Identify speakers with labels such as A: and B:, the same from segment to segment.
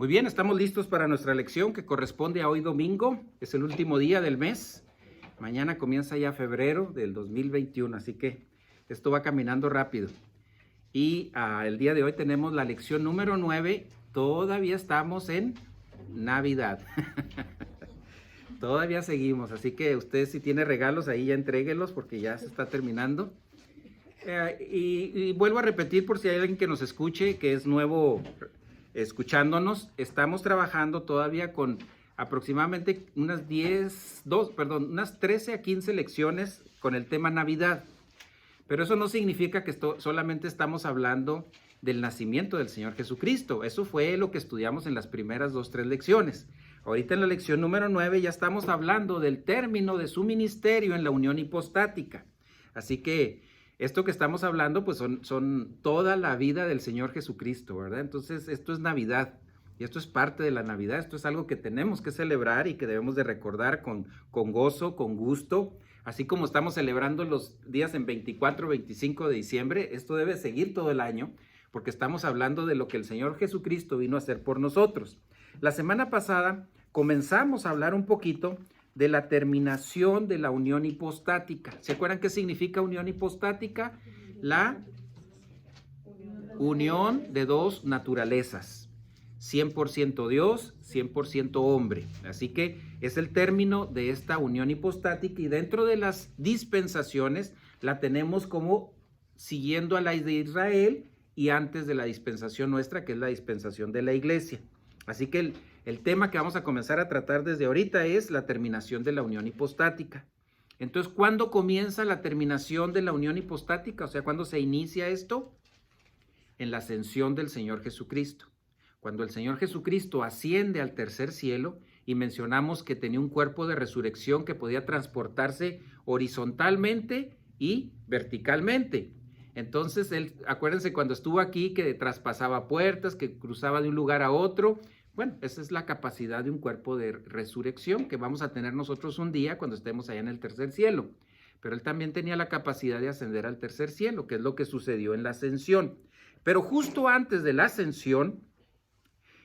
A: Muy bien, estamos listos para nuestra lección que corresponde a hoy domingo. Es el último día del mes. Mañana comienza ya febrero del 2021, así que esto va caminando rápido. Y el día de hoy tenemos la lección número 9. Todavía estamos en Navidad. Todavía seguimos, así que usted si tiene regalos ahí ya entréguelos porque ya se está terminando. Y vuelvo a repetir por si hay alguien que nos escuche, que es nuevo escuchándonos, estamos trabajando todavía con aproximadamente unas 13 a 15 lecciones con el tema Navidad. Pero eso no significa que solamente estamos hablando del nacimiento del Señor Jesucristo. Eso fue lo que estudiamos en las primeras 3 lecciones. Ahorita en la lección número 9 ya estamos hablando del término de su ministerio en la unión hipostática. Así que esto que estamos hablando pues son toda la vida del Señor Jesucristo, ¿verdad? Entonces esto es Navidad y esto es parte de la Navidad. Esto es algo que tenemos que celebrar y que debemos de recordar con gozo, con gusto. Así como estamos celebrando los días en 24, 25 de diciembre, esto debe seguir todo el año porque estamos hablando de lo que el Señor Jesucristo vino a hacer por nosotros. La semana pasada comenzamos a hablar un poquito de la terminación de la unión hipostática. ¿Se acuerdan qué significa unión hipostática? La unión de dos naturalezas, 100% Dios, 100% hombre. Así que es el término de esta unión hipostática y dentro de las dispensaciones la tenemos como siguiendo a la de Israel y antes de la dispensación nuestra, que es la dispensación de la iglesia. Así que el tema que vamos a comenzar a tratar desde ahorita es la terminación de la unión hipostática. Entonces, ¿cuándo comienza la terminación de la unión hipostática? O sea, ¿cuándo se inicia esto? En la ascensión del Señor Jesucristo. Cuando el Señor Jesucristo asciende al tercer cielo y mencionamos que tenía un cuerpo de resurrección que podía transportarse horizontalmente y verticalmente. Entonces, acuérdense cuando estuvo aquí que traspasaba puertas, que cruzaba de un lugar a otro. Bueno, esa es la capacidad de un cuerpo de resurrección que vamos a tener nosotros un día cuando estemos allá en el tercer cielo. Pero él también tenía la capacidad de ascender al tercer cielo, que es lo que sucedió en la ascensión. Pero justo antes de la ascensión,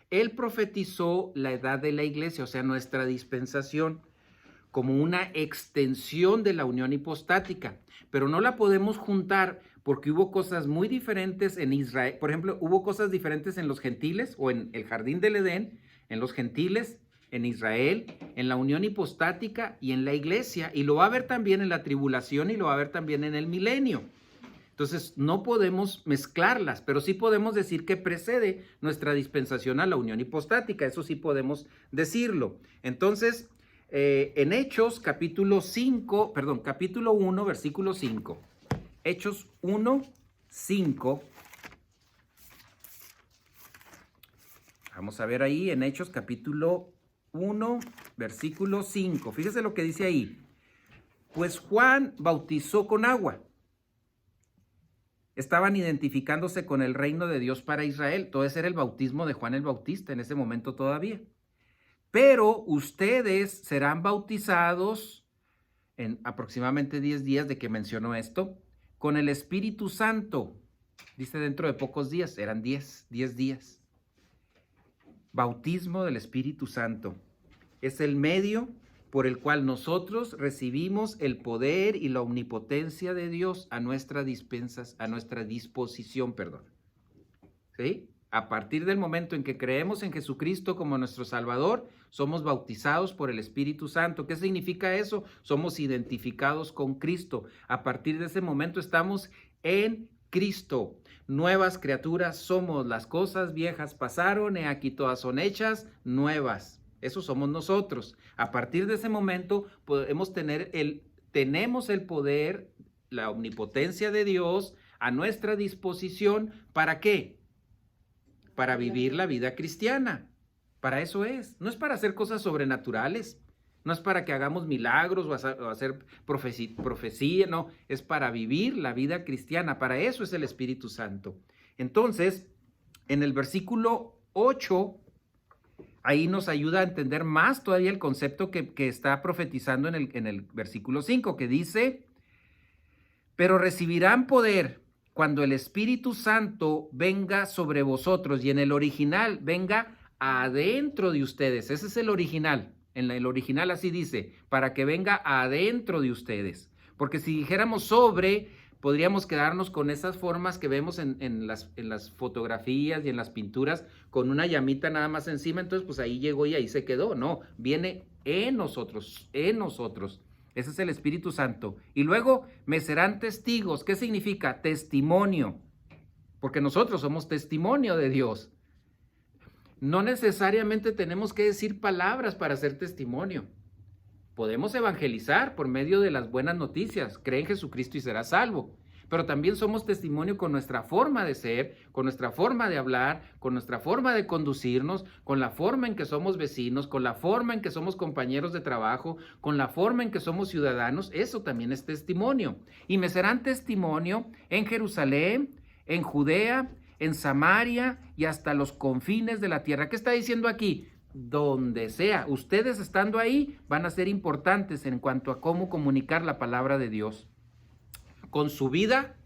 A: él profetizó la edad de la iglesia, o sea, nuestra dispensación, como una extensión de la unión hipostática. Pero no la podemos juntar porque hubo cosas muy diferentes en Israel. Por ejemplo, hubo cosas diferentes en los gentiles o en el jardín del Edén, en los gentiles, en Israel, en la unión hipostática y en la iglesia. Y lo va a ver también en la tribulación y lo va a ver también en el milenio. Entonces, no podemos mezclarlas, pero sí podemos decir que precede nuestra dispensación a la unión hipostática. Eso sí podemos decirlo. Entonces, en Hechos capítulo 1, versículo 5. Hechos 1, 5. Vamos a ver ahí en Hechos capítulo 1, versículo 5. Fíjese lo que dice ahí. Pues Juan bautizó con agua. Estaban identificándose con el reino de Dios para Israel. Todo ese era el bautismo de Juan el Bautista en ese momento todavía. Pero ustedes serán bautizados en aproximadamente 10 días de que mencionó esto, con el Espíritu Santo. Dice dentro de pocos días, eran 10 días. Bautismo del Espíritu Santo. Es el medio por el cual nosotros recibimos el poder y la omnipotencia de Dios a nuestra disposición. ¿Sí? A partir del momento en que creemos en Jesucristo como nuestro Salvador, somos bautizados por el Espíritu Santo. ¿Qué significa eso? Somos identificados con Cristo. A partir de ese momento estamos en Cristo. Nuevas criaturas somos. Las cosas viejas pasaron, he aquí todas son hechas nuevas. Eso somos nosotros. A partir de ese momento tenemos el poder, la omnipotencia de Dios a nuestra disposición. ¿Para qué? Para vivir la vida cristiana. Para eso es. No es para hacer cosas sobrenaturales. No es para que hagamos milagros o hacer profecía. No, es para vivir la vida cristiana. Para eso es el Espíritu Santo. Entonces, en el versículo 8, ahí nos ayuda a entender más todavía el concepto que está profetizando en el versículo 5, que dice, pero recibirán poder cuando el Espíritu Santo venga sobre vosotros, y en el original venga adentro de ustedes. Ese es el original. En el original así dice, para que venga adentro de ustedes. Porque si dijéramos sobre, podríamos quedarnos con esas formas que vemos en las fotografías y en las pinturas, con una llamita nada más encima, entonces pues ahí llegó y ahí se quedó. No, viene en nosotros, en nosotros. Ese es el Espíritu Santo. Y luego me serán testigos. ¿Qué significa? Testimonio. Porque nosotros somos testimonio de Dios. No necesariamente tenemos que decir palabras para hacer testimonio. Podemos evangelizar por medio de las buenas noticias. Cree en Jesucristo y serás salvo. Pero también somos testimonio con nuestra forma de ser, con nuestra forma de hablar, con nuestra forma de conducirnos, con la forma en que somos vecinos, con la forma en que somos compañeros de trabajo, con la forma en que somos ciudadanos. Eso también es testimonio. Y me serán testimonio en Jerusalén, en Judea, en Samaria y hasta los confines de la tierra. ¿Qué está diciendo aquí? Donde sea. Ustedes estando ahí van a ser importantes en cuanto a cómo comunicar la palabra de Dios. Con su vida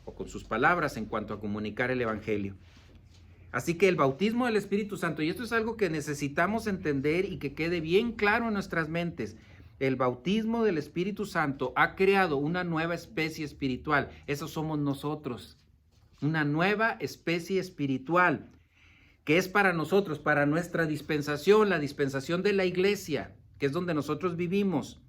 A: o con sus palabras en cuanto a comunicar el evangelio. Así que el bautismo del Espíritu Santo, y esto es algo que necesitamos entender y que quede bien claro en nuestras mentes, el bautismo del Espíritu Santo ha creado una nueva especie espiritual. Eso somos nosotros. Una nueva especie espiritual que es para nosotros, para nuestra dispensación, la dispensación de la iglesia, que es donde nosotros vivimos.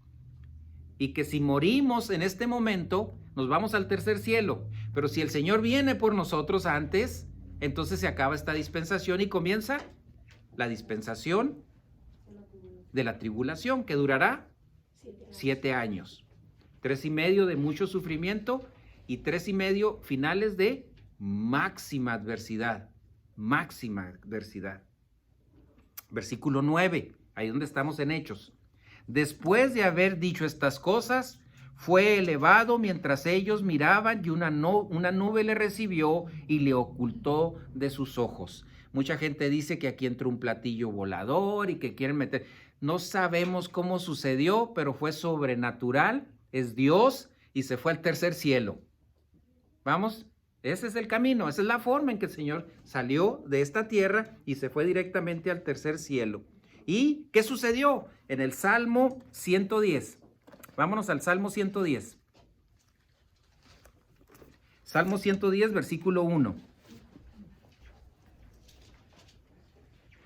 A: Y que si morimos en este momento, nos vamos al tercer cielo. Pero si el Señor viene por nosotros antes, entonces se acaba esta dispensación y comienza la dispensación de la tribulación, que durará 7 años. 3.5 de mucho sufrimiento y 3.5 finales de máxima adversidad. Máxima adversidad. Versículo 9, ahí donde estamos en Hechos. Después de haber dicho estas cosas, fue elevado mientras ellos miraban y una nube le recibió y le ocultó de sus ojos. Mucha gente dice que aquí entró un platillo volador y que quieren meter. No sabemos cómo sucedió, pero fue sobrenatural, es Dios y se fue al tercer cielo. Vamos, ese es el camino, esa es la forma en que el Señor salió de esta tierra y se fue directamente al tercer cielo. ¿Y qué sucedió? En el Salmo 110. Vámonos al Salmo 110. Salmo 110, versículo 1.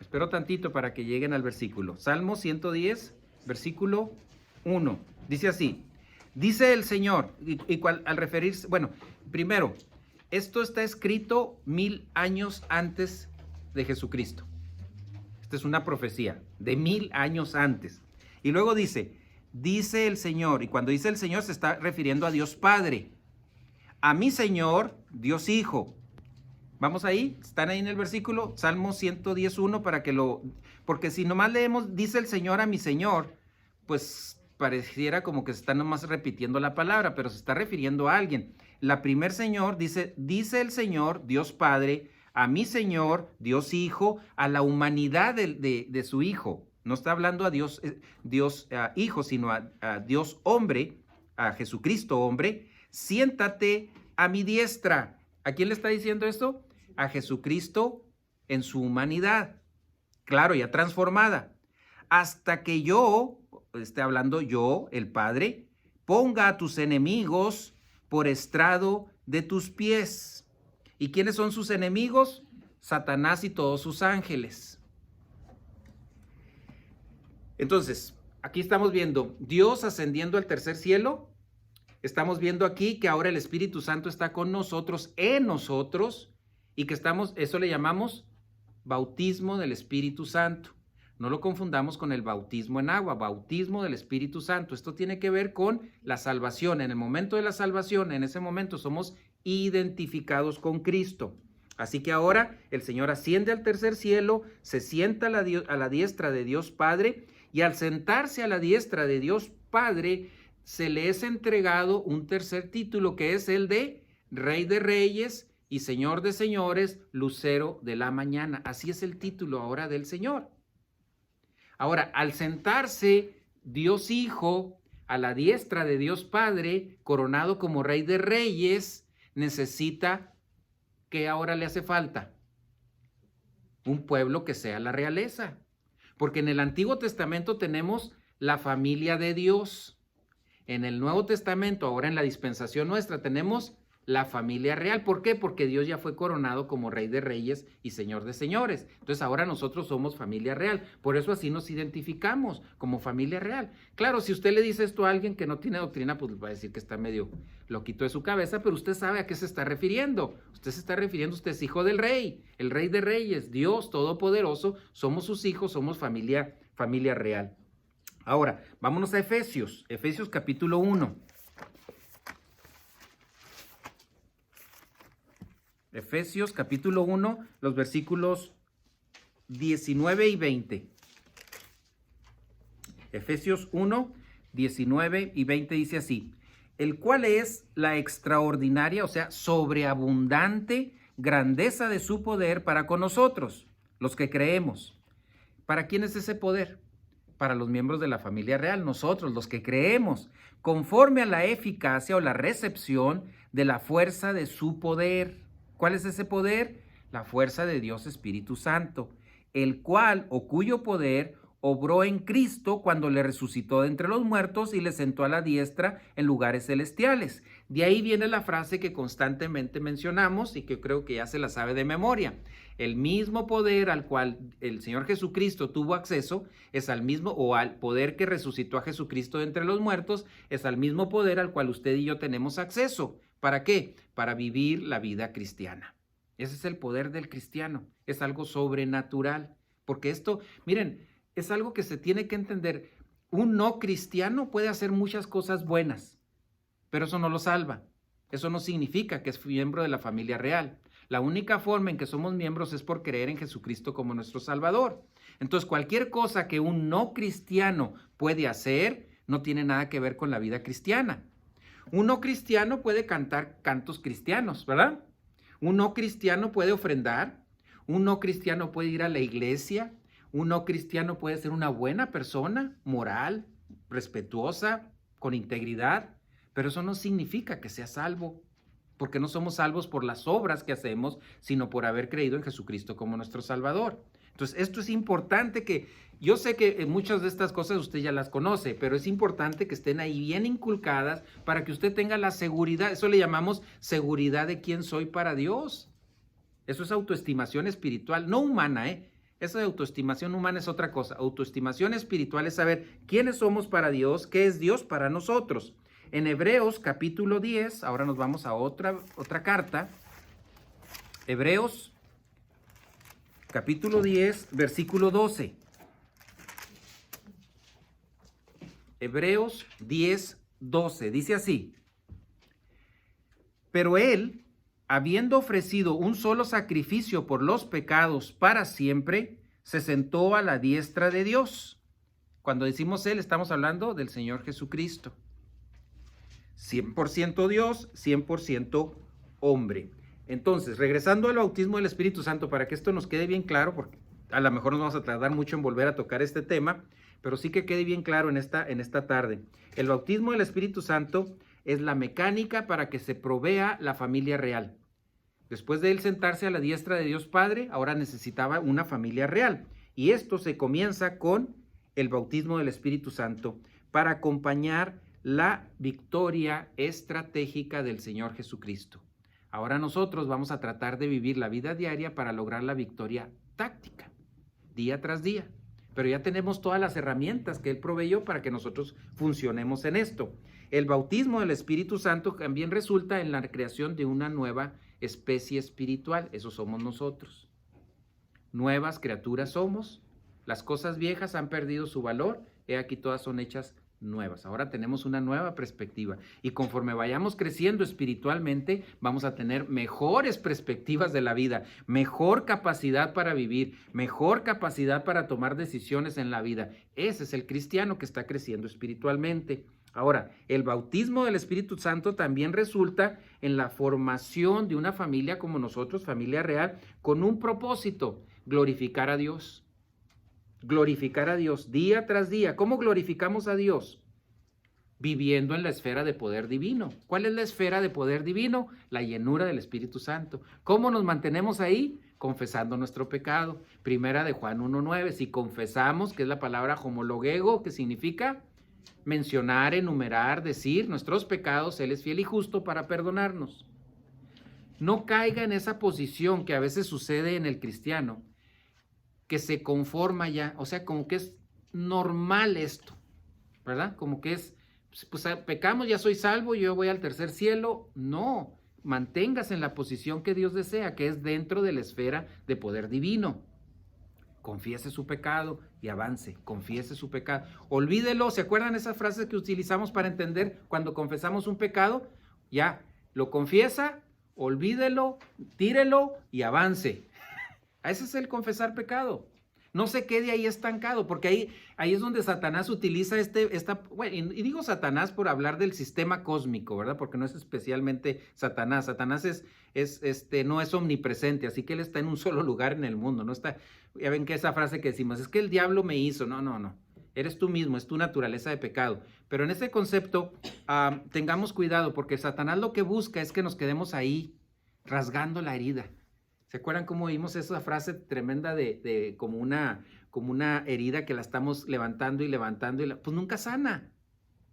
A: Espero tantito para que lleguen al versículo. Salmo 110, versículo 1. Dice así. Dice el Señor, al referirse, bueno, primero, esto está escrito 1000 años antes de Jesucristo. Esta es una profecía de 1000 años antes. Y luego dice el Señor, y cuando dice el Señor se está refiriendo a Dios Padre. A mi Señor, Dios Hijo. Vamos ahí, están ahí en el versículo, Salmo 110:1 porque si nomás leemos, dice el Señor a mi Señor, pues pareciera como que se está nomás repitiendo la palabra, pero se está refiriendo a alguien. La primer Señor dice el Señor, Dios Padre, a mi Señor, Dios Hijo, a la humanidad de su Hijo. No está hablando a Dios Hijo, sino a Dios hombre, a Jesucristo hombre. Siéntate a mi diestra. ¿A quién le está diciendo esto? A Jesucristo en su humanidad. Claro, ya transformada. Hasta que yo, esté hablando yo, el Padre, ponga a tus enemigos por estrado de tus pies. ¿Y quiénes son sus enemigos? Satanás y todos sus ángeles. Entonces, aquí estamos viendo Dios ascendiendo al tercer cielo. Estamos viendo aquí que ahora el Espíritu Santo está con nosotros, en nosotros, y que eso le llamamos bautismo del Espíritu Santo. No lo confundamos con el bautismo en agua, bautismo del Espíritu Santo. Esto tiene que ver con la salvación. En el momento de la salvación, en ese momento somos identificados con Cristo. Así que ahora el Señor asciende al tercer cielo, se sienta a la diestra de Dios Padre, y al sentarse a la diestra de Dios Padre, se le es entregado un tercer título, que es el de Rey de Reyes y Señor de Señores, Lucero de la Mañana. Así es el título ahora del Señor. Ahora, al sentarse Dios Hijo a la diestra de Dios Padre, coronado como Rey de Reyes, necesita, ¿qué ahora le hace falta? un pueblo que sea la realeza. Porque en el Antiguo Testamento tenemos la familia de Dios. En el Nuevo Testamento, ahora en la dispensación nuestra, tenemos la familia real. ¿Por qué? Porque Dios ya fue coronado como Rey de Reyes y Señor de Señores. Entonces ahora nosotros somos familia real. Por eso así nos identificamos como familia real. Claro, si usted le dice esto a alguien que no tiene doctrina, pues va a decir que está medio loquito de su cabeza, pero usted sabe a qué se está refiriendo. Usted se está refiriendo, usted es hijo del Rey, el Rey de Reyes, Dios Todopoderoso. Somos sus hijos, somos familia real. Ahora, vámonos a Efesios capítulo 1. Efesios capítulo 1, los versículos 19 y 20. Efesios 1, 19 y 20 dice así: el cual es la extraordinaria, o sea, sobreabundante grandeza de su poder para con nosotros, los que creemos. ¿Para quién es ese poder? Para los miembros de la familia real, nosotros, los que creemos, conforme a la eficacia o la recepción de la fuerza de su poder. ¿Cuál es ese poder? La fuerza de Dios Espíritu Santo, el cual o cuyo poder obró en Cristo cuando le resucitó de entre los muertos y le sentó a la diestra en lugares celestiales. De ahí viene la frase que constantemente mencionamos y que creo que ya se la sabe de memoria. El mismo poder al cual el Señor Jesucristo tuvo acceso es al mismo, o al poder que resucitó a Jesucristo de entre los muertos, es al mismo poder al cual usted y yo tenemos acceso. ¿Para qué? Para vivir la vida cristiana. Ese es el poder del cristiano. Es algo sobrenatural. Porque esto, miren, es algo que se tiene que entender. Un no cristiano puede hacer muchas cosas buenas, pero eso no lo salva. Eso no significa que es miembro de la familia real. La única forma en que somos miembros es por creer en Jesucristo como nuestro Salvador. Entonces, cualquier cosa que un no cristiano puede hacer no tiene nada que ver con la vida cristiana. Un no cristiano puede cantar cantos cristianos, ¿verdad? Un no cristiano puede ofrendar. Un no cristiano puede ir a la iglesia. Un no cristiano puede ser una buena persona, moral, respetuosa, con integridad. Pero eso no significa que sea salvo, porque no somos salvos por las obras que hacemos, sino por haber creído en Jesucristo como nuestro Salvador. Entonces, esto es importante que, yo sé que muchas de estas cosas usted ya las conoce, pero es importante que estén ahí bien inculcadas para que usted tenga la seguridad. Eso le llamamos seguridad de quién soy para Dios. Eso es autoestimación espiritual, no humana, ¿eh? Esa de autoestimación humana es otra cosa. Autoestimación espiritual es saber quiénes somos para Dios, qué es Dios para nosotros. En Hebreos capítulo 10, ahora nos vamos a otra carta. Hebreos capítulo 10, versículo 12. Hebreos 10, 12. Dice así: pero él, habiendo ofrecido un solo sacrificio por los pecados para siempre, se sentó a la diestra de Dios. Cuando decimos él, estamos hablando del Señor Jesucristo. 100% Dios, 100% hombre. Entonces, regresando al bautismo del Espíritu Santo, para que esto nos quede bien claro, porque a lo mejor nos vamos a tardar mucho en volver a tocar este tema, pero sí que quede bien claro en esta tarde. El bautismo del Espíritu Santo es la mecánica para que se provea la familia real. Después de él sentarse a la diestra de Dios Padre, ahora necesitaba una familia real. Y esto se comienza con el bautismo del Espíritu Santo para acompañar la victoria estratégica del Señor Jesucristo. Ahora nosotros vamos a tratar de vivir la vida diaria para lograr la victoria táctica, día tras día. Pero ya tenemos todas las herramientas que Él proveyó para que nosotros funcionemos en esto. El bautismo del Espíritu Santo también resulta en la creación de una nueva especie espiritual. Eso somos nosotros. Nuevas criaturas somos. Las cosas viejas han perdido su valor. He aquí todas son hechas nuevas. Ahora tenemos una nueva perspectiva y conforme vayamos creciendo espiritualmente vamos a tener mejores perspectivas de la vida, mejor capacidad para vivir, mejor capacidad para tomar decisiones en la vida. Ese es el cristiano que está creciendo espiritualmente. Ahora, el bautismo del Espíritu Santo también resulta en la formación de una familia como nosotros, familia real, con un propósito: glorificar a Dios. Glorificar a Dios día tras día. ¿Cómo glorificamos a Dios? Viviendo en la esfera de poder divino. ¿Cuál es la esfera de poder divino? La llenura del Espíritu Santo. ¿Cómo nos mantenemos ahí? confesando nuestro pecado. Primera de Juan 1:9, si confesamos, que es la palabra homologeo, que significa mencionar, enumerar, decir nuestros pecados, Él es fiel y justo para perdonarnos. No caiga en esa posición que a veces sucede en el cristiano, que se conforma ya, o sea, como que es normal esto, ¿verdad? Como que es, pues pecamos, ya soy salvo, yo voy al tercer cielo. No, manténgase en la posición que Dios desea, que es dentro de la esfera de poder divino. Confiese su pecado y avance, confiese su pecado. Olvídelo, ¿se acuerdan esas frases que utilizamos para entender cuando confesamos un pecado? Ya, lo confiesa, olvídelo, tírelo y avance. Ese es el confesar pecado. No se quede ahí estancado, porque ahí es donde Satanás utiliza bueno, y digo Satanás por hablar del sistema cósmico, ¿verdad? Porque no es especialmente Satanás. Satanás no es omnipresente, así que él está en un solo lugar en el mundo, no está. Ya ven que esa frase que decimos, es que el diablo me hizo. No. Eres tú mismo, es tu naturaleza de pecado. Pero en ese concepto, tengamos cuidado, porque Satanás lo que busca es que nos quedemos ahí, rasgando la herida. ¿Se acuerdan cómo vimos esa frase tremenda de como una herida que la estamos levantando y levantando pues nunca sana?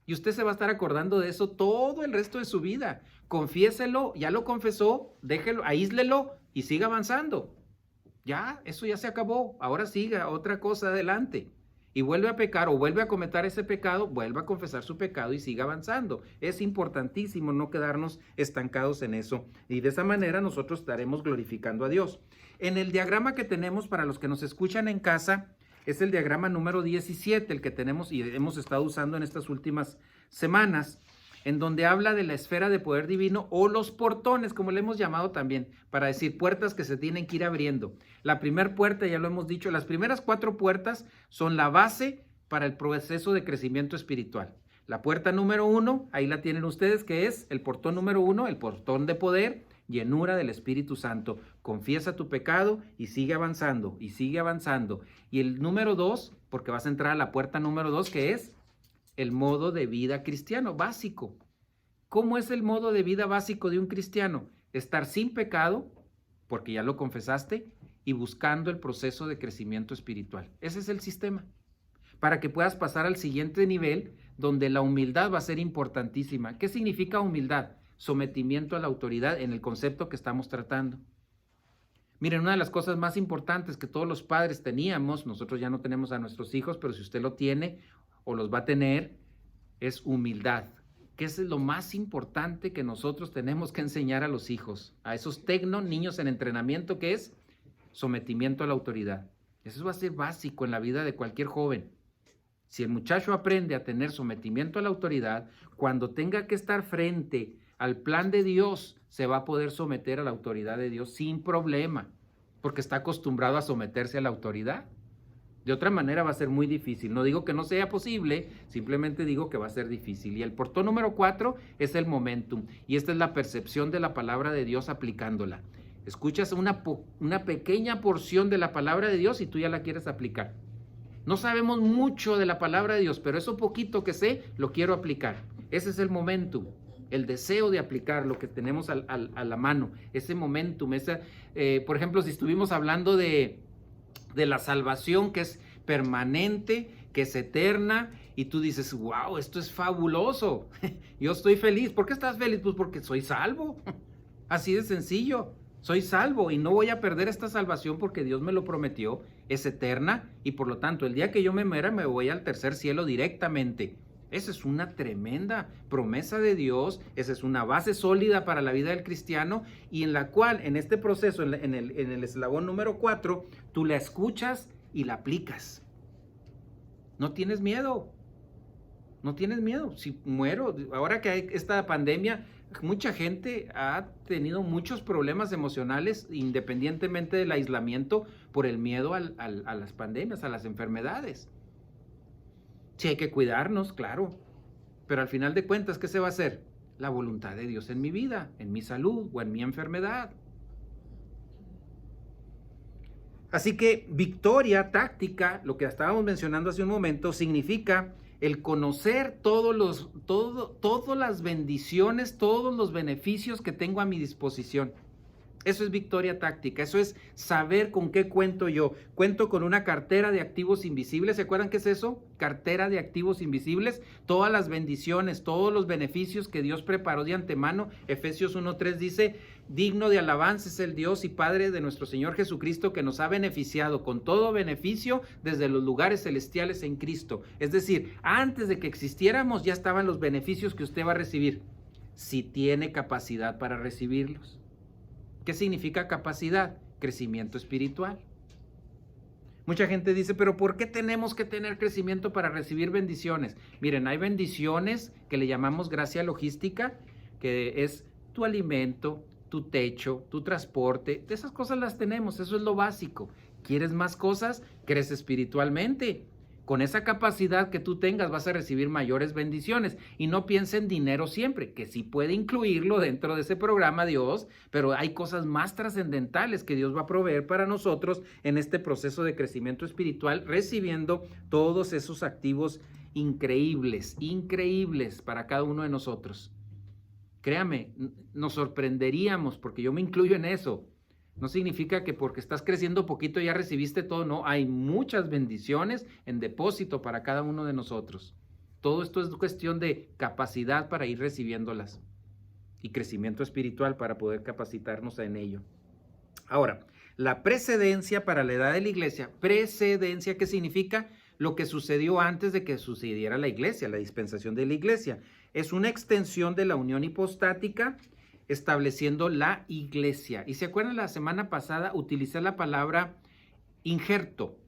A: Y usted se va a estar acordando de eso todo el resto de su vida. Confiéselo, ya lo confesó, déjelo, aíslelo y siga avanzando. Ya, eso ya se acabó. Ahora siga otra cosa adelante. Y vuelve a pecar o vuelve a cometer ese pecado, vuelve a confesar su pecado y siga avanzando. Es importantísimo no quedarnos estancados en eso. Y de esa manera nosotros estaremos glorificando a Dios. En el diagrama que tenemos para los que nos escuchan en casa, es el diagrama número 17, el que tenemos y hemos estado usando en estas últimas semanas, en donde habla de la esfera de poder divino o los portones, como le hemos llamado también, para decir puertas que se tienen que ir abriendo. La primera puerta, ya lo hemos dicho, las primeras 4 puertas son la base para el proceso de crecimiento espiritual. La puerta número 1, ahí la tienen ustedes, que es el portón número 1, el portón de poder, llenura del Espíritu Santo. Confiesa tu pecado y sigue avanzando, y sigue avanzando. Y el número 2, porque vas a entrar a la puerta número 2, que es el modo de vida cristiano básico. ¿Cómo es el modo de vida básico de un cristiano? Estar sin pecado, porque ya lo confesaste, y buscando el proceso de crecimiento espiritual. Ese es el sistema. Para que puedas pasar al siguiente nivel, donde la humildad va a ser importantísima. ¿Qué significa humildad? Sometimiento a la autoridad en el concepto que estamos tratando. Miren, una de las cosas más importantes que todos los padres teníamos, nosotros ya no tenemos a nuestros hijos, pero si usted lo tiene o los va a tener, es humildad, que es lo más importante que nosotros tenemos que enseñar a los hijos, a esos niños en entrenamiento, que es sometimiento a la autoridad. Eso va a ser básico en la vida de cualquier joven. Si el muchacho aprende a tener sometimiento a la autoridad, cuando tenga que estar frente al plan de Dios, se va a poder someter a la autoridad de Dios sin problema, porque está acostumbrado a someterse a la autoridad. De otra manera va a ser muy difícil. No digo que no sea posible, simplemente digo que va a ser difícil. Y el portón número 4 es el momentum. Y esta es la percepción de la palabra de Dios aplicándola. Escuchas una pequeña porción de la palabra de Dios y tú ya la quieres aplicar. No sabemos mucho de la palabra de Dios, pero eso poquito que sé, lo quiero aplicar. Ese es el momentum, el deseo de aplicar lo que tenemos a la mano. Ese momentum, por ejemplo, si estuvimos hablando de la salvación, que es permanente, que es eterna, y tú dices, wow, esto es fabuloso, yo estoy feliz. ¿Por qué estás feliz? Pues porque soy salvo, así de sencillo, soy salvo y no voy a perder esta salvación porque Dios me lo prometió, es eterna, y por lo tanto el día que yo me muera me voy al tercer cielo directamente. Esa es una tremenda promesa de Dios, esa es una base sólida para la vida del cristiano, y en la cual, en este proceso, en el eslabón número 4, tú la escuchas y la aplicas. No tienes miedo, no tienes miedo. Si muero, ahora que hay esta pandemia, mucha gente ha tenido muchos problemas emocionales, independientemente del aislamiento, por el miedo a las pandemias, a las enfermedades. Sí, hay que cuidarnos, claro, pero al final de cuentas, ¿qué se va a hacer? La voluntad de Dios en mi vida, en mi salud o en mi enfermedad. Así que victoria táctica, lo que estábamos mencionando hace un momento, significa el conocer todas las bendiciones, todos los beneficios que tengo a mi disposición. Eso es victoria táctica, eso es saber con qué cuento yo. Cuento con una cartera de activos invisibles, ¿se acuerdan qué es eso? Cartera de activos invisibles, todas las bendiciones, todos los beneficios que Dios preparó de antemano. Efesios 1:3 dice, digno de alabanza es el Dios y Padre de nuestro Señor Jesucristo, que nos ha beneficiado con todo beneficio desde los lugares celestiales en Cristo. Es decir, antes de que existiéramos ya estaban los beneficios que usted va a recibir, si tiene capacidad para recibirlos. ¿Qué significa capacidad? Crecimiento espiritual. Mucha gente dice, pero ¿por qué tenemos que tener crecimiento para recibir bendiciones? Miren, hay bendiciones que le llamamos gracia logística, que es tu alimento, tu techo, tu transporte. Esas cosas las tenemos, eso es lo básico. ¿Quieres más cosas? Crece espiritualmente. Con esa capacidad que tú tengas vas a recibir mayores bendiciones. Y no piense en dinero siempre, que sí puede incluirlo dentro de ese programa Dios, pero hay cosas más trascendentales que Dios va a proveer para nosotros en este proceso de crecimiento espiritual, recibiendo todos esos activos increíbles, increíbles para cada uno de nosotros. Créame, nos sorprenderíamos, porque yo me incluyo en eso. No significa que porque estás creciendo poquito ya recibiste todo, no, hay muchas bendiciones en depósito para cada uno de nosotros. Todo esto es cuestión de capacidad para ir recibiéndolas y crecimiento espiritual para poder capacitarnos en ello. Ahora, la precedencia para la edad de la iglesia, precedencia, ¿qué significa? Lo que sucedió antes de que sucediera la iglesia, la dispensación de la iglesia. Es una extensión de la unión hipostática, estableciendo la iglesia. Y se acuerdan, la semana pasada utilicé la palabra injerto,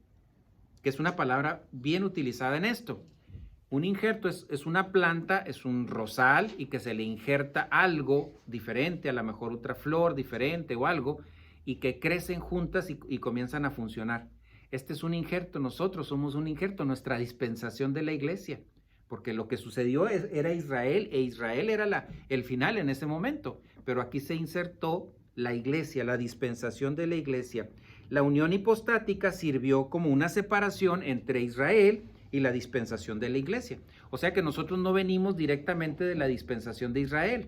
A: que es una palabra bien utilizada en esto. Un injerto es una planta, es un rosal y que se le injerta algo diferente, a lo mejor otra flor diferente o algo, y que crecen juntas y comienzan a funcionar. Este es un injerto, nosotros somos un injerto, nuestra dispensación de la iglesia. Porque lo que sucedió era Israel, e Israel era el final en ese momento. Pero aquí se insertó la iglesia, la dispensación de la iglesia. La unión hipostática sirvió como una separación entre Israel y la dispensación de la iglesia. O sea que nosotros no venimos directamente de la dispensación de Israel.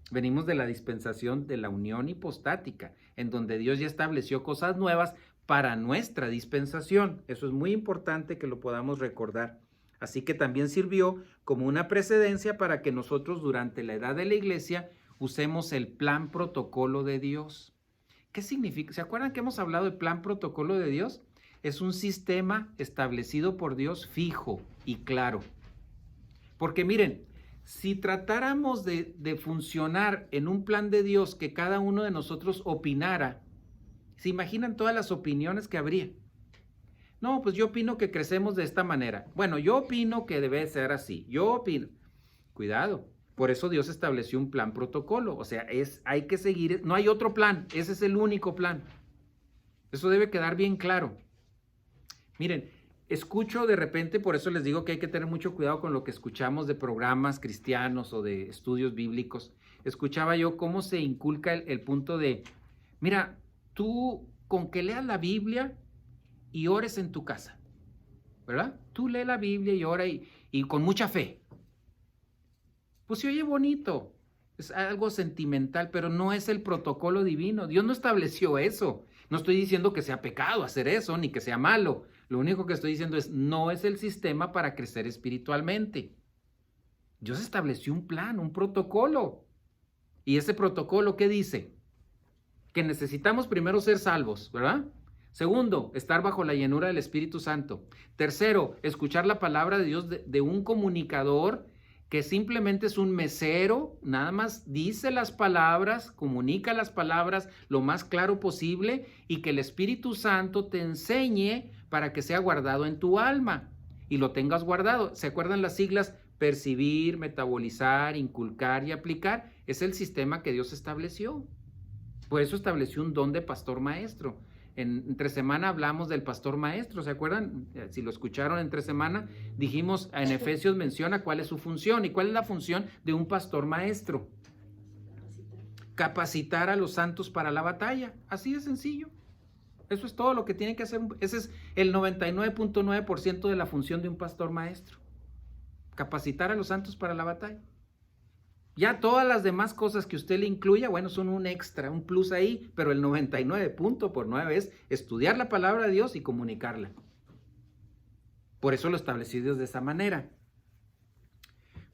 A: Venimos de la dispensación de la unión hipostática, en donde Dios ya estableció cosas nuevas para nuestra dispensación. Eso es muy importante que lo podamos recordar. Así que también sirvió como una precedencia para que nosotros durante la edad de la iglesia usemos el plan protocolo de Dios. ¿Qué significa? ¿Se acuerdan que hemos hablado del plan protocolo de Dios? Es un sistema establecido por Dios fijo y claro. Porque miren, si tratáramos de funcionar en un plan de Dios que cada uno de nosotros opinara, ¿se imaginan todas las opiniones que habría? No, pues yo opino que crecemos de esta manera. Bueno, yo opino que debe ser así. Yo opino. Cuidado. Por eso Dios estableció un plan protocolo. O sea, hay que seguir. No hay otro plan. Ese es el único plan. Eso debe quedar bien claro. Miren, escucho de repente, por eso les digo que hay que tener mucho cuidado con lo que escuchamos de programas cristianos o de estudios bíblicos. Escuchaba yo cómo se inculca el punto de, mira, tú con que leas la Biblia y ores en tu casa, ¿verdad? Tú lee la Biblia y ora y con mucha fe. Pues se oye bonito, es algo sentimental, pero no es el protocolo divino. Dios no estableció eso. No estoy diciendo que sea pecado hacer eso, ni que sea malo. Lo único que estoy diciendo es, no es el sistema para crecer espiritualmente. Dios estableció un plan, un protocolo. Y ese protocolo, ¿qué dice? Que necesitamos primero ser salvos, ¿verdad? Segundo, estar bajo la llenura del Espíritu Santo. Tercero, escuchar la palabra de Dios de un comunicador que simplemente es un mesero, nada más dice las palabras, comunica las palabras lo más claro posible y que el Espíritu Santo te enseñe para que sea guardado en tu alma y lo tengas guardado. ¿Se acuerdan las siglas? Percibir, metabolizar, inculcar y aplicar. Es el sistema que Dios estableció. Por eso estableció un don de pastor maestro. Entre semana hablamos del pastor maestro, ¿se acuerdan? Si lo escucharon entre semana, dijimos, en Efesios menciona cuál es su función. ¿Y cuál es la función de un pastor maestro? Capacitar a los santos para la batalla. Así de sencillo. Eso es todo lo que tiene que hacer. Ese es el 99.9% de la función de un pastor maestro. Capacitar a los santos para la batalla. Ya todas las demás cosas que usted le incluya, bueno, son un extra, un plus ahí, pero el 99.9 es estudiar la palabra de Dios y comunicarla. Por eso lo establecí Dios de esa manera.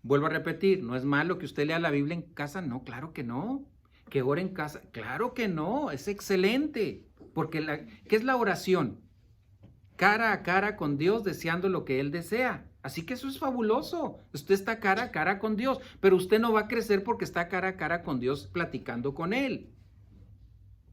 A: Vuelvo a repetir, no es malo que usted lea la Biblia en casa, no, claro que no. Que ore en casa, claro que no, es excelente. Porque ¿qué es la oración? Cara a cara con Dios, deseando lo que Él desea. Así que eso es fabuloso. Usted está cara a cara con Dios, pero usted no va a crecer porque está cara a cara con Dios platicando con Él.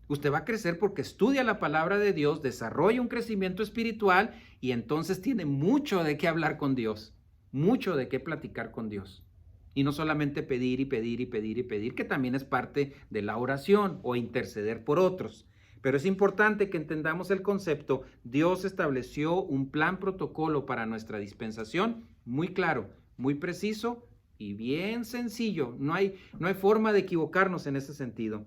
A: Usted va a crecer porque estudia la palabra de Dios, desarrolla un crecimiento espiritual y entonces tiene mucho de qué hablar con Dios, mucho de qué platicar con Dios. Y no solamente pedir y pedir y pedir y pedir, que también es parte de la oración o interceder por otros. Pero es importante que entendamos el concepto. Dios estableció un plan protocolo para nuestra dispensación muy claro, muy preciso y bien sencillo. No hay forma de equivocarnos en ese sentido.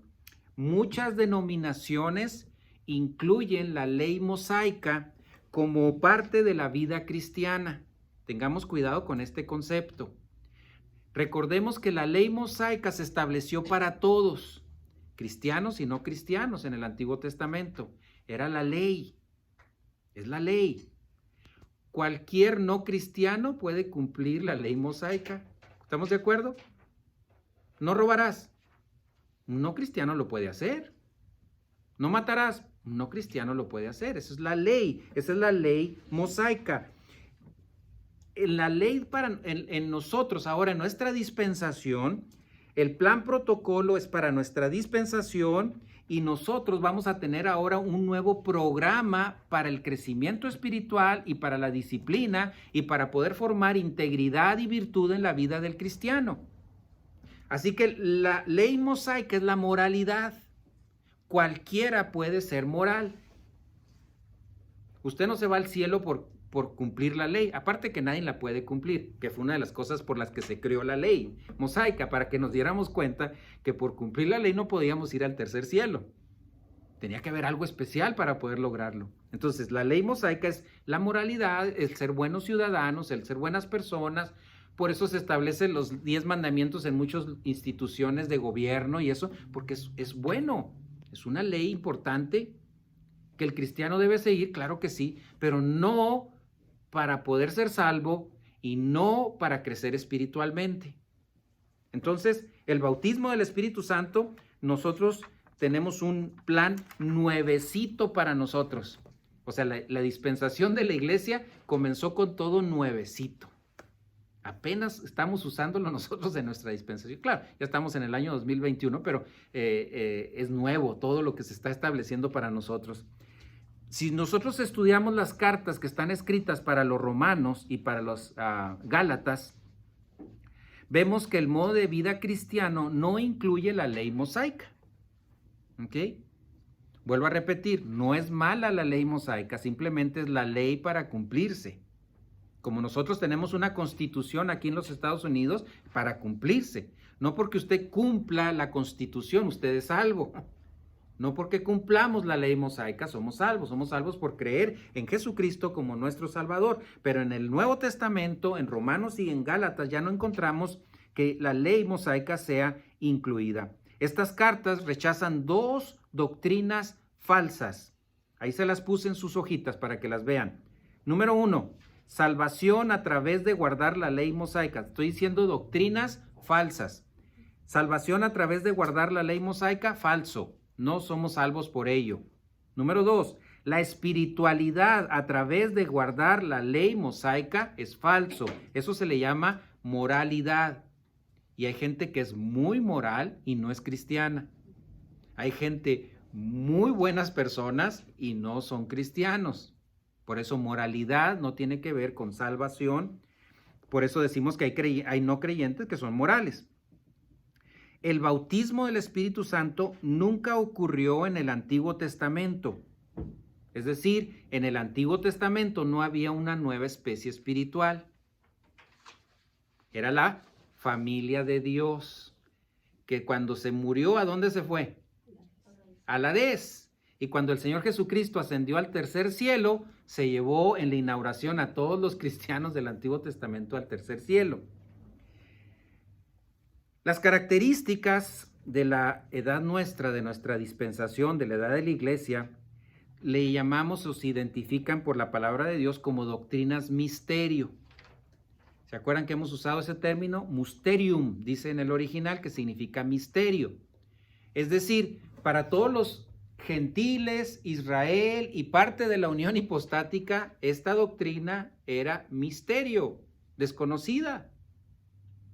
A: Muchas denominaciones incluyen la ley mosaica como parte de la vida cristiana. Tengamos cuidado con este concepto. Recordemos que la ley mosaica se estableció para todos, cristianos y no cristianos en el Antiguo Testamento. Era la ley, es la ley. Cualquier no cristiano puede cumplir la ley mosaica. ¿Estamos de acuerdo? No robarás. Un no cristiano lo puede hacer. No matarás. Un no cristiano lo puede hacer. Esa es la ley. Esa es la ley mosaica. En la ley en nosotros, ahora en nuestra dispensación, el plan protocolo es para nuestra dispensación y nosotros vamos a tener ahora un nuevo programa para el crecimiento espiritual y para la disciplina y para poder formar integridad y virtud en la vida del cristiano. Así que la ley mosaica es la moralidad. Cualquiera puede ser moral. Usted no se va al cielo por cumplir la ley, aparte que nadie la puede cumplir, que fue una de las cosas por las que se creó la ley mosaica, para que nos diéramos cuenta que por cumplir la ley no podíamos ir al tercer cielo. Tenía que haber algo especial para poder lograrlo. Entonces, la ley mosaica es la moralidad, el ser buenos ciudadanos, el ser buenas personas. Por eso se establecen los 10 mandamientos en muchas instituciones de gobierno y eso, porque es bueno, es una ley importante que el cristiano debe seguir, claro que sí, pero no para poder ser salvo y no para crecer espiritualmente. Entonces, el bautismo del Espíritu Santo, nosotros tenemos un plan nuevecito para nosotros. O sea, la dispensación de la iglesia comenzó con todo nuevecito. Apenas estamos usándolo nosotros en nuestra dispensación. Claro, ya estamos en el año 2021, pero es nuevo todo lo que se está estableciendo para nosotros. Si nosotros estudiamos las cartas que están escritas para los romanos y para los gálatas, vemos que el modo de vida cristiano no incluye la ley mosaica. ¿Ok? Vuelvo a repetir, no es mala la ley mosaica, simplemente es la ley para cumplirse. Como nosotros tenemos una constitución aquí en los Estados Unidos para cumplirse. No porque usted cumpla la constitución, usted es salvo. No porque cumplamos la ley mosaica somos salvos por creer en Jesucristo como nuestro Salvador. Pero en el Nuevo Testamento, en Romanos y en Gálatas, ya no encontramos que la ley mosaica sea incluida. Estas cartas rechazan 2 doctrinas falsas. Ahí se las puse en sus hojitas para que las vean. Número 1, salvación a través de guardar la ley mosaica. Estoy diciendo doctrinas falsas. Salvación a través de guardar la ley mosaica, falso. No somos salvos por ello. Número 2, la espiritualidad a través de guardar la ley mosaica es falso. Eso se le llama moralidad. Y hay gente que es muy moral y no es cristiana. Hay gente muy buenas personas y no son cristianos. Por eso moralidad no tiene que ver con salvación. Por eso decimos que hay no creyentes que son morales. El bautismo del Espíritu Santo nunca ocurrió en el Antiguo Testamento. Es decir, en el Antiguo Testamento no había una nueva especie espiritual. Era la familia de Dios, que cuando se murió, ¿a dónde se fue? A la Hades. Y cuando el Señor Jesucristo ascendió al tercer cielo, se llevó en la inauguración a todos los cristianos del Antiguo Testamento al tercer cielo. Las características de la edad nuestra, de nuestra dispensación, de la edad de la iglesia, le llamamos o se identifican por la palabra de Dios como doctrinas misterio. ¿Se acuerdan que hemos usado ese término? Mysterium, dice en el original, que significa misterio. Es decir, para todos los gentiles, Israel y parte de la unión hipostática, esta doctrina era misterio, desconocida.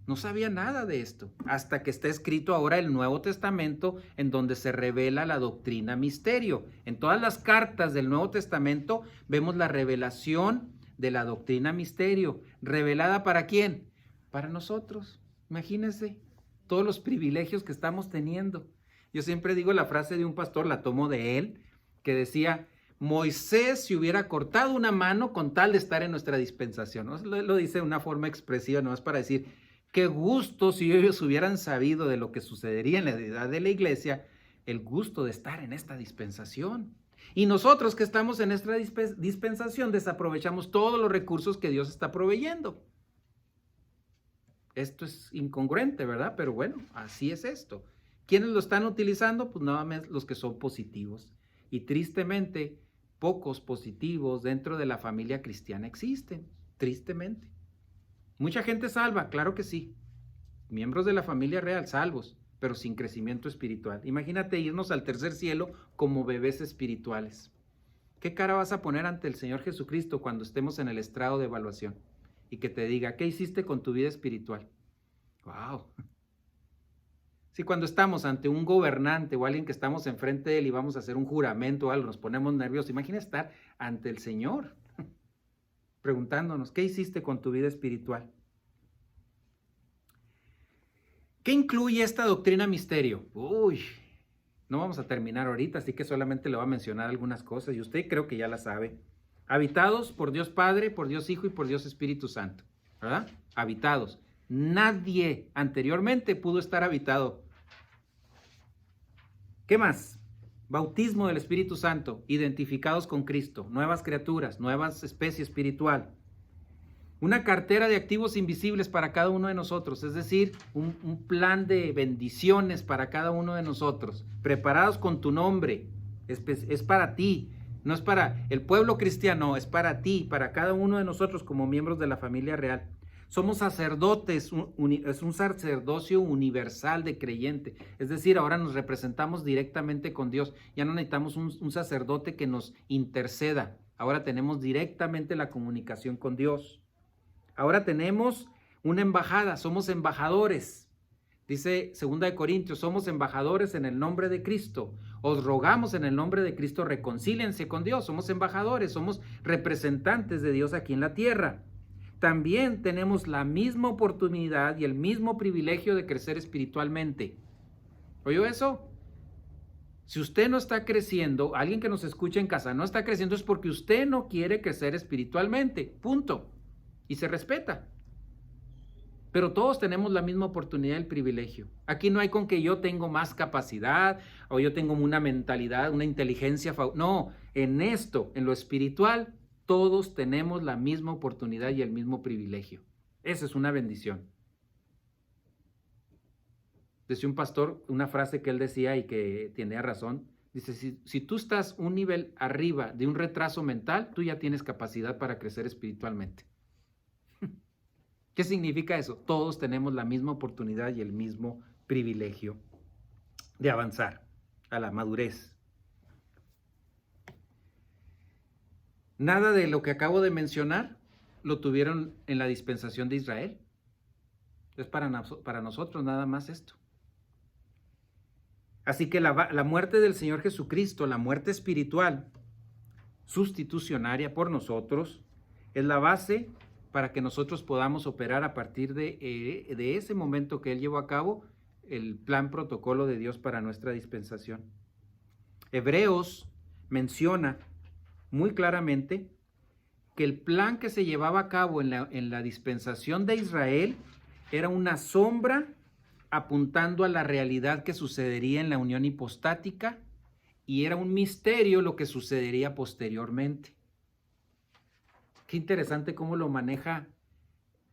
A: No sabía nada de esto, hasta que está escrito ahora el Nuevo Testamento, en donde se revela la doctrina misterio. En todas las cartas del Nuevo Testamento vemos la revelación de la doctrina misterio. ¿Revelada para quién? Para nosotros. Imagínense todos los privilegios que estamos teniendo. Yo siempre digo la frase de un pastor, la tomo de él, que decía: Moisés se hubiera cortado una mano con tal de estar en nuestra dispensación, ¿no? Lo dice de una forma expresiva, no es para decir: qué gusto si ellos hubieran sabido de lo que sucedería en la edad de la iglesia, el gusto de estar en esta dispensación. Y nosotros que estamos en esta dispensación desaprovechamos todos los recursos que Dios está proveyendo. Esto es incongruente, ¿verdad? Pero bueno, así es esto. ¿Quiénes lo están utilizando? Pues nada más los que son positivos. Y tristemente, pocos positivos dentro de la familia cristiana existen. Tristemente. Mucha gente salva, claro que sí. Miembros de la familia real, salvos, pero sin crecimiento espiritual. Imagínate irnos al tercer cielo como bebés espirituales. ¿Qué cara vas a poner ante el Señor Jesucristo cuando estemos en el estrado de evaluación? Y que te diga: ¿qué hiciste con tu vida espiritual? ¡Wow! Si cuando estamos ante un gobernante o alguien que estamos enfrente de él y vamos a hacer un juramento o algo, nos ponemos nerviosos. Imagina estar ante el Señor preguntándonos: ¿qué hiciste con tu vida espiritual? ¿Qué incluye esta doctrina misterio? Uy, no vamos a terminar ahorita, así que solamente le voy a mencionar algunas cosas y usted creo que ya la sabe. Habitados por Dios Padre, por Dios Hijo y por Dios Espíritu Santo, ¿verdad? Habitados. Nadie anteriormente pudo estar habitado. ¿Qué más? Bautismo del Espíritu Santo, identificados con Cristo, nuevas criaturas, nuevas especie espiritual. Una cartera de activos invisibles para cada uno de nosotros, es decir, un plan de bendiciones para cada uno de nosotros, preparados con tu nombre. Es para ti, no es para el pueblo cristiano, es para ti, para cada uno de nosotros como miembros de la familia real. Somos sacerdotes, es un sacerdocio universal de creyente, es decir, ahora nos representamos directamente con Dios, ya no necesitamos un sacerdote que nos interceda, ahora tenemos directamente la comunicación con Dios. Ahora tenemos una embajada, somos embajadores. Dice 2 Corintios, somos embajadores en el nombre de Cristo. Os rogamos en el nombre de Cristo, reconcíliense con Dios. Somos embajadores, somos representantes de Dios aquí en la tierra. También tenemos la misma oportunidad y el mismo privilegio de crecer espiritualmente. ¿Oyó eso? Si usted no está creciendo, alguien que nos escucha en casa no está creciendo, es porque usted no quiere crecer espiritualmente. Punto. Y se respeta. Pero todos tenemos la misma oportunidad y el privilegio. Aquí no hay con que yo tengo más capacidad o yo tengo una mentalidad, una inteligencia. No, en esto, en lo espiritual, todos tenemos la misma oportunidad y el mismo privilegio. Esa es una bendición. Decía un pastor, una frase que él decía y que tiene razón. Dice, si tú estás un nivel arriba de un retraso mental, tú ya tienes capacidad para crecer espiritualmente. ¿Qué significa eso? Todos tenemos la misma oportunidad y el mismo privilegio de avanzar a la madurez. Nada de lo que acabo de mencionar lo tuvieron en la dispensación de Israel. Es para nosotros nada más esto. Así que la muerte del Señor Jesucristo, la muerte espiritual, sustitucionaria por nosotros, es la base para que nosotros podamos operar a partir de ese momento que Él llevó a cabo el plan protocolo de Dios para nuestra dispensación. Hebreos menciona muy claramente que el plan que se llevaba a cabo en la dispensación de Israel era una sombra apuntando a la realidad que sucedería en la unión hipostática y era un misterio lo que sucedería posteriormente. Qué interesante cómo lo maneja,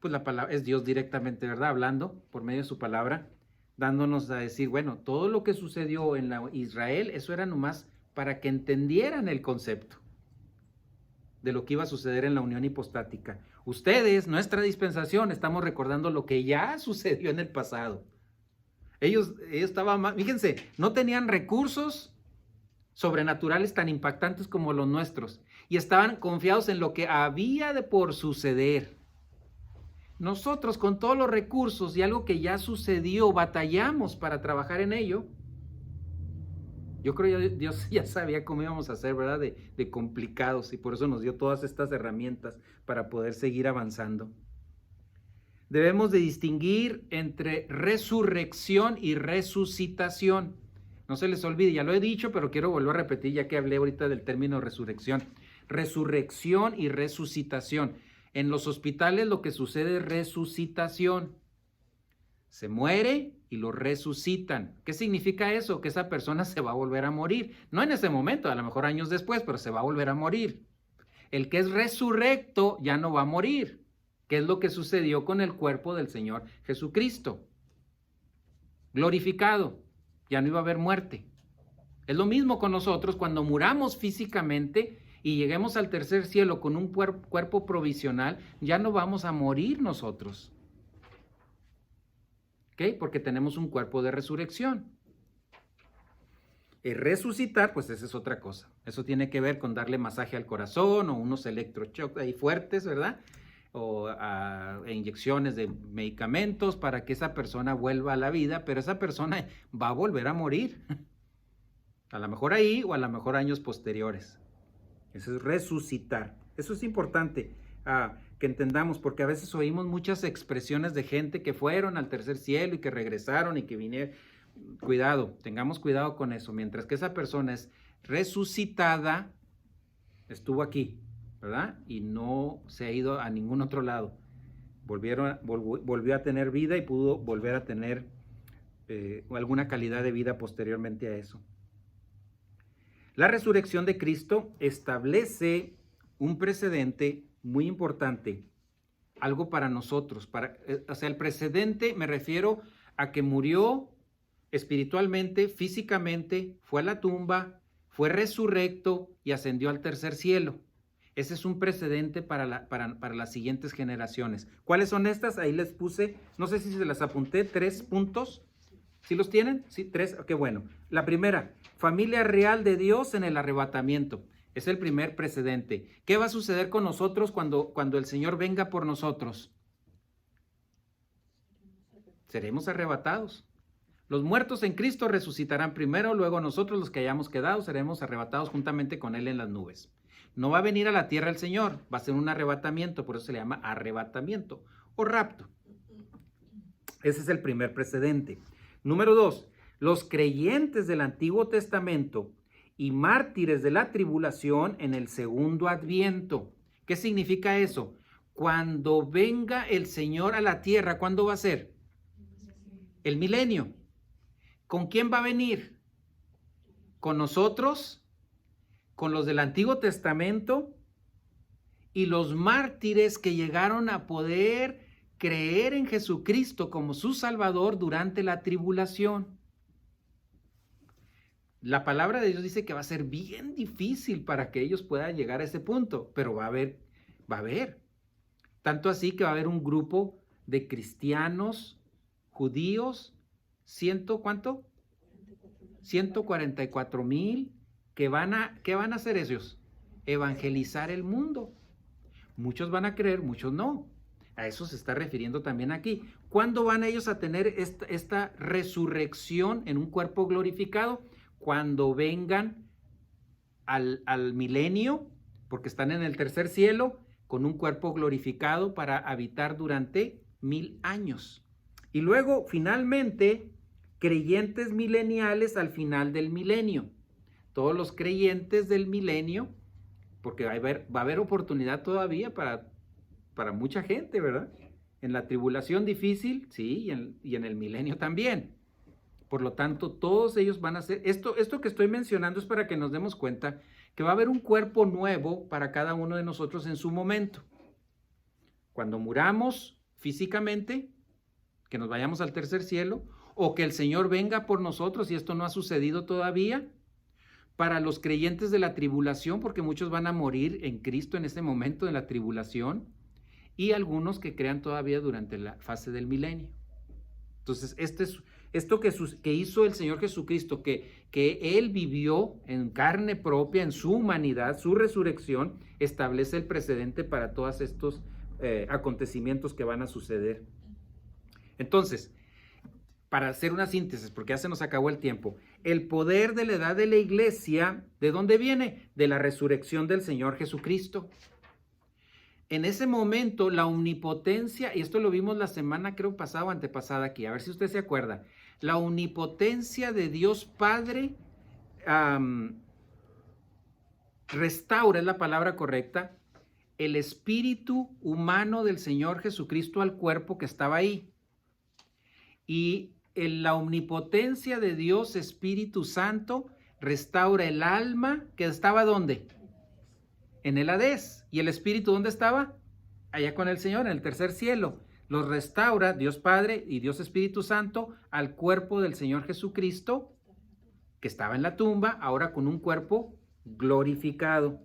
A: pues la palabra, es Dios directamente, ¿verdad? Hablando por medio de su palabra. dándonos a decir, bueno, todo lo que sucedió en Israel, eso era nomás para que entendieran el concepto de lo que iba a suceder en la unión hipostática. Ustedes, nuestra dispensación, estamos recordando lo que ya sucedió en el pasado. Ellos estaban, fíjense, no tenían recursos sobrenaturales tan impactantes como los nuestros y estaban confiados en lo que había de por suceder. Nosotros, con todos los recursos y algo que ya sucedió, batallamos para trabajar en ello. Yo creo que Dios ya sabía cómo íbamos a hacer, ¿verdad? De complicados, y por eso nos dio todas estas herramientas para poder seguir avanzando. Debemos de distinguir entre resurrección y resucitación. No se les olvide, ya lo he dicho, pero quiero volver a repetir ya que hablé ahorita del término resurrección. Resurrección y resucitación. En los hospitales lo que sucede es resucitación. Se muere y lo resucitan. ¿Qué significa eso? Que esa persona se va a volver a morir. No en ese momento, a lo mejor años después, pero se va a volver a morir. El que es resurrecto ya no va a morir. ¿Qué es lo que sucedió con el cuerpo del Señor Jesucristo? Glorificado. Ya no iba a haber muerte. Es lo mismo con nosotros cuando muramos físicamente y lleguemos al tercer cielo con un cuerpo provisional, ya no vamos a morir nosotros. ¿Ok? Porque tenemos un cuerpo de resurrección. El resucitar, pues esa es otra cosa. Eso tiene que ver con darle masaje al corazón o unos electroshocks ahí fuertes, ¿verdad? O inyecciones de medicamentos para que esa persona vuelva a la vida, pero esa persona va a volver a morir. A lo mejor ahí o a lo mejor años posteriores. Eso es resucitar. Eso es importante que entendamos, porque a veces oímos muchas expresiones de gente que fueron al tercer cielo y que regresaron y que vinieron. Cuidado, tengamos cuidado con eso. Mientras que esa persona es resucitada, estuvo aquí, ¿verdad? Y no se ha ido a ningún otro lado. Volvió a tener vida y pudo volver a tener alguna calidad de vida posteriormente a eso. La resurrección de Cristo establece un precedente muy importante, algo para nosotros. O sea, el precedente me refiero a que murió espiritualmente, físicamente, fue a la tumba, fue resurrecto y ascendió al tercer cielo. Ese es un precedente para las siguientes generaciones. ¿Cuáles son estas? Ahí les puse, no sé si se las apunté, 3 puntos. ¿Sí los tienen? Sí, 3, qué bueno. La primera, familia real de Dios en el arrebatamiento. Es el primer precedente. ¿Qué va a suceder con nosotros cuando el Señor venga por nosotros? Seremos arrebatados. Los muertos en Cristo resucitarán primero, luego nosotros los que hayamos quedado seremos arrebatados juntamente con Él en las nubes. No va a venir a la tierra el Señor, va a ser un arrebatamiento, por eso se le llama arrebatamiento o rapto. Ese es el primer precedente. Número 2, los creyentes del Antiguo Testamento y mártires de la tribulación en el segundo adviento. ¿Qué significa eso? Cuando venga el Señor a la tierra, ¿cuándo va a ser? El milenio. ¿Con quién va a venir? ¿Con nosotros? ¿Con los del Antiguo Testamento? Y los mártires que llegaron a poder creer en Jesucristo como su Salvador durante la tribulación. La palabra de Dios dice que va a ser bien difícil para que ellos puedan llegar a ese punto, pero va a haber. Tanto así que va a haber un grupo de cristianos, judíos, ¿cuánto? 144,000 ¿qué van a hacer ellos? Evangelizar el mundo. Muchos van a creer, muchos no. A eso se está refiriendo también aquí. ¿Cuándo van ellos a tener esta resurrección en un cuerpo glorificado? Cuando vengan al milenio, porque están en el tercer cielo, con un cuerpo glorificado para habitar durante 1000 años. Y luego, finalmente, creyentes mileniales al final del milenio. Todos los creyentes del milenio, porque va a haber oportunidad todavía para mucha gente, ¿verdad? En la tribulación difícil, sí, y en el milenio también. Por lo tanto, todos ellos van a ser, esto que estoy mencionando es para que nos demos cuenta que va a haber un cuerpo nuevo para cada uno de nosotros en su momento. Cuando muramos físicamente, que nos vayamos al tercer cielo, o que el Señor venga por nosotros, y esto no ha sucedido todavía. Para los creyentes de la tribulación, porque muchos van a morir en Cristo en ese momento de la tribulación, y algunos que crean todavía durante la fase del milenio. Entonces, esto que hizo el Señor Jesucristo, que Él vivió en carne propia, en su humanidad, su resurrección, establece el precedente para todos estos acontecimientos que van a suceder. Entonces, para hacer una síntesis, porque ya se nos acabó el tiempo, el poder de la edad de la iglesia, ¿de dónde viene? De la resurrección del Señor Jesucristo. En ese momento, la omnipotencia, y esto lo vimos la semana, creo, pasada o antepasada aquí, a ver si usted se acuerda, la omnipotencia de Dios Padre restaura, es la palabra correcta, el espíritu humano del Señor Jesucristo al cuerpo que estaba ahí. Y la omnipotencia de Dios Espíritu Santo restaura el alma que estaba ¿dónde? En el Hades. ¿Y el Espíritu dónde estaba? Allá con el Señor, en el tercer cielo. Los restaura Dios Padre y Dios Espíritu Santo al cuerpo del Señor Jesucristo, que estaba en la tumba, ahora con un cuerpo glorificado.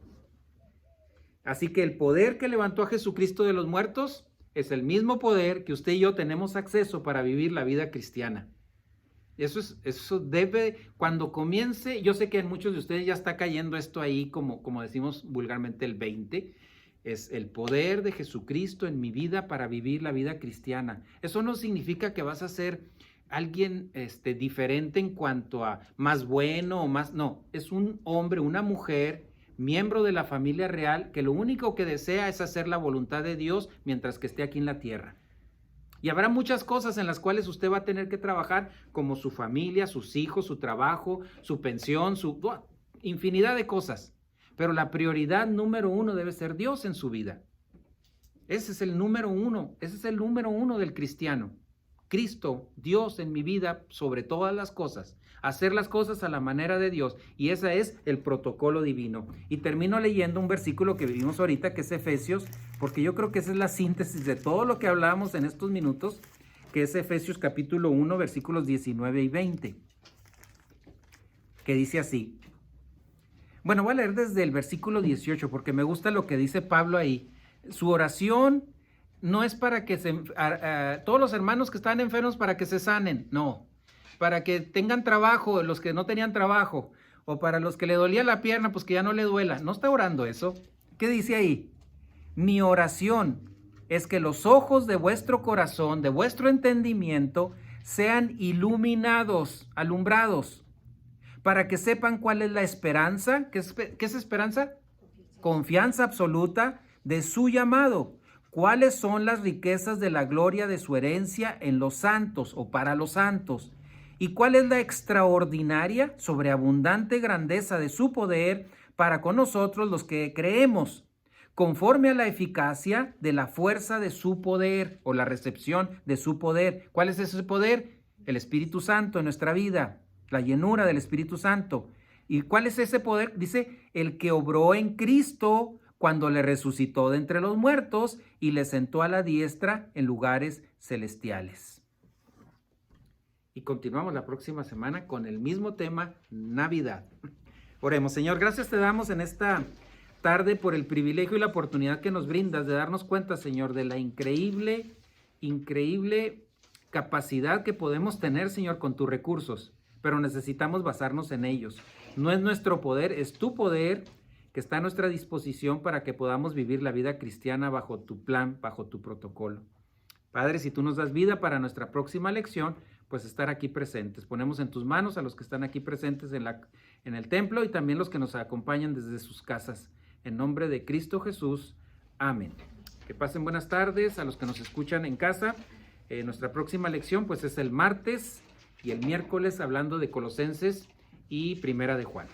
A: Así que el poder que levantó a Jesucristo de los muertos es el mismo poder que usted y yo tenemos acceso para vivir la vida cristiana. Eso debe, cuando comience, yo sé que en muchos de ustedes ya está cayendo esto ahí, como decimos vulgarmente, el 20, es el poder de Jesucristo en mi vida para vivir la vida cristiana. Eso no significa que vas a ser alguien diferente en cuanto a más bueno o más, no, es un hombre, una mujer, miembro de la familia real, que lo único que desea es hacer la voluntad de Dios mientras que esté aquí en la tierra. Y habrá muchas cosas en las cuales usted va a tener que trabajar, como su familia, sus hijos, su trabajo, su pensión, infinidad de cosas. Pero la prioridad número uno debe ser Dios en su vida. Ese es el número uno, ese es el número uno del cristiano. Cristo, Dios en mi vida sobre todas las cosas. Hacer las cosas a la manera de Dios, y ese es el protocolo divino. Y termino leyendo un versículo que vimos ahorita, que es Efesios, porque yo creo que esa es la síntesis de todo lo que hablábamos en estos minutos, que es Efesios capítulo 1, versículos 19 y 20, que dice así. Bueno, voy a leer desde el versículo 18, porque me gusta lo que dice Pablo ahí. Su oración no es para que todos los hermanos que están enfermos para que se sanen, no. Para que tengan trabajo, los que no tenían trabajo, o para los que le dolía la pierna, pues que ya no le duela. No está orando eso. ¿Qué dice ahí? Mi oración es que los ojos de vuestro corazón, de vuestro entendimiento, sean iluminados, alumbrados, para que sepan cuál es la esperanza. ¿Qué es esperanza? Confianza absoluta de su llamado. ¿Cuáles son las riquezas de la gloria de su herencia en los santos o para los santos? ¿Y cuál es la extraordinaria, sobreabundante grandeza de su poder para con nosotros los que creemos, conforme a la eficacia de la fuerza de su poder o la recepción de su poder? ¿Cuál es ese poder? El Espíritu Santo en nuestra vida, la llenura del Espíritu Santo. ¿Y cuál es ese poder? Dice, el que obró en Cristo cuando le resucitó de entre los muertos y le sentó a la diestra en lugares celestiales. Y continuamos la próxima semana con el mismo tema, Navidad. Oremos. Señor, gracias te damos en esta tarde por el privilegio y la oportunidad que nos brindas de darnos cuenta, Señor, de la increíble capacidad que podemos tener, Señor, con tus recursos, pero necesitamos basarnos en ellos. No es nuestro poder, es tu poder que está a nuestra disposición para que podamos vivir la vida cristiana bajo tu plan, bajo tu protocolo. Padre, si tú nos das vida para nuestra próxima lección, pues estar aquí presentes. Ponemos en tus manos a los que están aquí presentes en el templo y también los que nos acompañan desde sus casas. En nombre de Cristo Jesús. Amén. Que pasen buenas tardes a los que nos escuchan en casa. Nuestra próxima lección pues es el martes y el miércoles hablando de Colosenses y Primera de Juan.